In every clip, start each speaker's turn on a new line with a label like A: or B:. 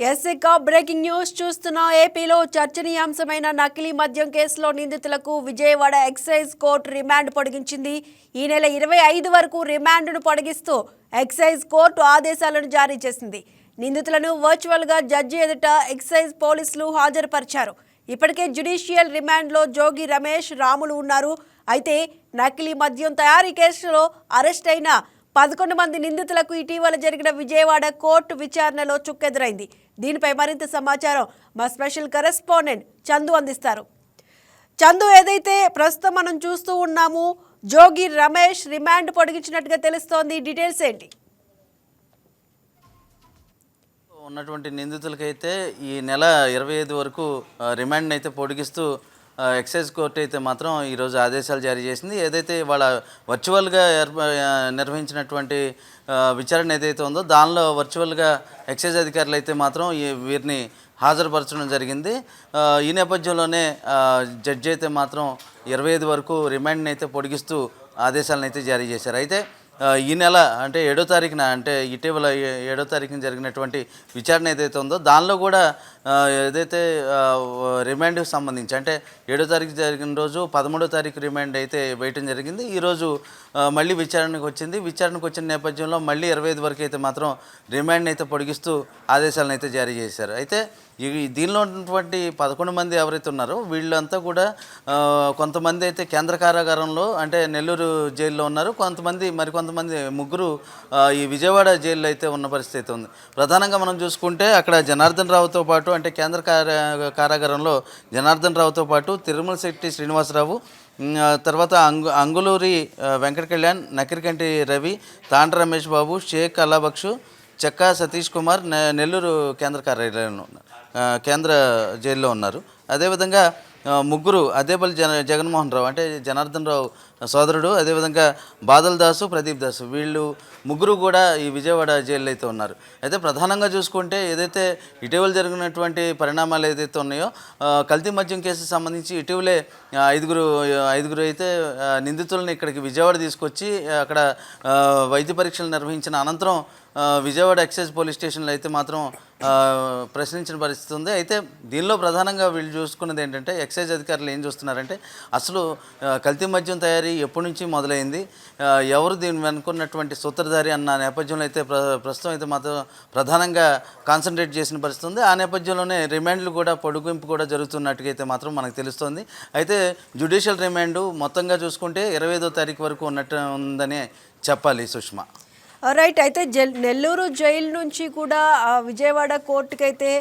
A: ఇక breaking news చూస్తున్నా. ఏపీలో చర్చనీయాంశమైన నకిలీ మద్యం కేసులో నిందితులకు విజయవాడ ఎక్సైజ్ కోర్టు రిమాండ్ పొడిగించింది. ఈ నెల 25 వరకు రిమాండ్ను పొడిగిస్తూ ఎక్సైజ్ కోర్టు ఆదేశాలను జారీ చేసింది. నిందితులను వర్చువల్గా జడ్జి ఎదుట ఎక్సైజ్ పోలీసులు హాజరుపరిచారు. ఇప్పటికే జ్యుడిషియల్ రిమాండ్లో జోగి రమేష్, రాములు ఉన్నారు. అయితే నకిలీ మద్యం తయారీ కేసులో అరెస్ట్ అయిన 11 మంది నిందితులకు ఇటీవల జరిగిన విజయవాడ కోర్టు విచారణలో చుక్కెదురైంది. దీనిపై మరింత సమాచారం మా స్పెషల్ కరెస్పాండెంట్ చందు అందిస్తారు. చందు, ఏదైతే ప్రస్తుతం మనం చూస్తూ ఉన్నాము, జోగి రమేష్ రిమాండ్ పొడిగించినట్టుగా తెలుస్తోంది. డీటెయిల్స్ ఏంటి?
B: ఉన్నటువంటి నిందితులకైతే ఈ నెల 25 వరకు రిమాండ్ అయితే పొడిగిస్తూ ఎక్సైజ్ కోర్టు అయితే మాత్రం ఈరోజు ఆదేశాలు జారీ చేసింది. ఏదైతే వాళ్ళ వర్చువల్గా నిర్వహించినటువంటి విచారణ ఏదైతే ఉందో దానిలో వర్చువల్గా ఎక్సైజ్ అధికారులు అయితే మాత్రం వీరిని హాజరుపరచడం జరిగింది. ఈ నేపథ్యంలోనే జడ్జి అయితే మాత్రం 25 వరకు రిమాండ్ని అయితే పొడిగిస్తూ ఆదేశాలను అయితే జారీ చేశారు. అయితే ఈ నెల అంటే 7వ తారీఖున, అంటే ఇటీవల 7వ తారీఖున జరిగినటువంటి విచారణ ఏదైతే ఉందో దానిలో కూడా ఏదైతే రిమాండ్కి సంబంధించి అంటే 7వ తారీఖు జరిగిన రోజు 13వ తారీఖు రిమాండ్ అయితే వేయటం జరిగింది. ఈరోజు మళ్ళీ విచారణకు వచ్చింది. విచారణకు వచ్చిన నేపథ్యంలో మళ్ళీ 25 వరకు అయితే మాత్రం రిమాండ్ని అయితే పొడిగిస్తూ ఆదేశాలను అయితే జారీ చేశారు. అయితే దీనిలో ఉన్నటువంటి 11 మంది ఎవరైతే ఉన్నారో వీళ్ళంతా కూడా కొంతమంది అయితే కేంద్ర కారాగారంలో అంటే నెల్లూరు జైల్లో ఉన్నారు. మరికొంతమంది ముగ్గురు ఈ విజయవాడ జైల్లో అయితే ఉన్న పరిస్థితి ఉంది. ప్రధానంగా మనం చూసుకుంటే అక్కడ జనార్దన్ రావుతో పాటు అంటే కేంద్ర కారాగారంలో జనార్దన్ రావుతో పాటు తిరుమల శెట్టి శ్రీనివాసరావు, తర్వాత అంగులూరి వెంకట కళ్యాణ్, నకిరికంటి రవి, తాండ్ర రమేష్ బాబు, షేక్ అల్లాబక్షు, చెక్కా సతీష్ కుమార్ నెల్లూరు కేంద్ర జైల్లో ఉన్నారు. అదేవిధంగా ముగ్గురు అదేపల్లి జగన్మోహన్ రావు అంటే జనార్దన్ రావు సోదరుడు, అదేవిధంగా బాదల్ దాసు, ప్రదీప్ దాసు, వీళ్ళు ముగ్గురు కూడా ఈ విజయవాడ జైల్లో అయితే ఉన్నారు. అయితే ప్రధానంగా చూసుకుంటే ఏదైతే ఇటీవల జరిగినటువంటి పరిణామాలు ఏదైతే ఉన్నాయో కల్తీ మద్యం కేసుకు సంబంధించి ఇటీవలే ఐదుగురు అయితే నిందితులను ఇక్కడికి విజయవాడ తీసుకొచ్చి అక్కడ వైద్య పరీక్షలు నిర్వహించిన అనంతరం విజయవాడ ఎక్సైజ్ పోలీస్ స్టేషన్లో అయితే మాత్రం ప్రశ్నించిన పరిస్థితి ఉంది. అయితే దీనిలో ప్రధానంగా వీళ్ళు చూసుకున్నది ఏంటంటే ఎక్సైజ్ అధికారులు ఏం చూస్తున్నారంటే అసలు కల్తీ మద్యం తయారీ ఎప్పటి నుంచి మొదలైంది, ఎవరు దీన్ని వెనుకున్నటువంటి సూత్రధారి అన్న నేపథ్యంలో అయితే ప్రస్తుతం అయితే మాత్రం ప్రధానంగా కాన్సన్ట్రేట్ చేసిన పరిస్థితి ఉంది. ఆ నేపథ్యంలోనే రిమాండ్లు కూడా పొడిగింపు కూడా జరుగుతున్నట్టుగా అయితే మాత్రం మనకు తెలుస్తోంది. అయితే జ్యుడిషియల్ రిమాండ్ మొత్తంగా చూసుకుంటే 25వ తారీఖు వరకు ఉన్నట్టు ఉందని చెప్పాలి సుష్మా.
A: రైట్. అయితే నెల్లూరు జైలు నుంచి కూడా విజయవాడ కోర్టుకి అయితే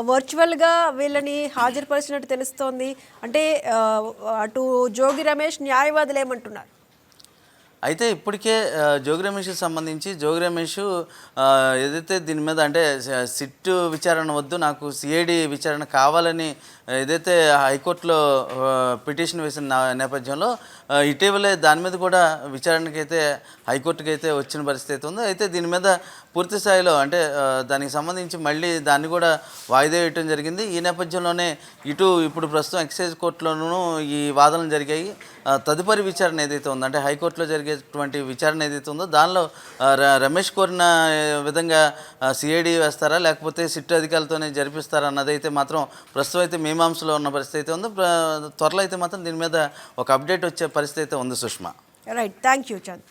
A: వర్చువల్గా వీళ్ళని హాజరుపరిచినట్టు తెలుస్తోంది. అంటే అటు జోగి రమేష్ న్యాయవాదులు ఏమంటున్నారు?
B: అయితే ఇప్పటికే జోగి రమేష్కి సంబంధించి జోగి రమేష్ ఏదైతే దీని మీద అంటే సిట్ విచారణ వద్దు, నాకు సిఐడి విచారణ కావాలని ఏదైతే హైకోర్టులో పిటిషన్ వేసిన నేపథ్యంలో ఇటీవలే దాని మీద కూడా విచారణకైతే హైకోర్టుకి అయితే వచ్చిన పరిస్థితి అయితే ఉంది. అయితే దీని మీద పూర్తి స్థాయిలో అంటే దానికి సంబంధించి మళ్ళీ దాన్ని కూడా వాయిదా వేయటం జరిగింది. ఈ నేపథ్యంలోనే ఇప్పుడు ప్రస్తుతం ఎక్సైజ్ కోర్టులోనూ ఈ వాదనలు జరిగాయి. తదుపరి విచారణ ఏదైతే ఉందో అంటే హైకోర్టులో జరిగేటువంటి విచారణ ఏదైతే ఉందో దానిలో రమేష్ కోరిన విధంగా సిఐడి వేస్తారా లేకపోతే సిట్ అధికారులతోనే జరిపిస్తారా అన్నదైతే మాత్రం ప్రస్తుతం అయితే మీమాంసలో ఉన్న పరిస్థితి అయితే ఉంది. త్వరలో అయితే మాత్రం దీని మీద ఒక అప్డేట్ వచ్చే పరిస్థితి అయితే ఉంది Sushma.
A: Right. Thank you Chand.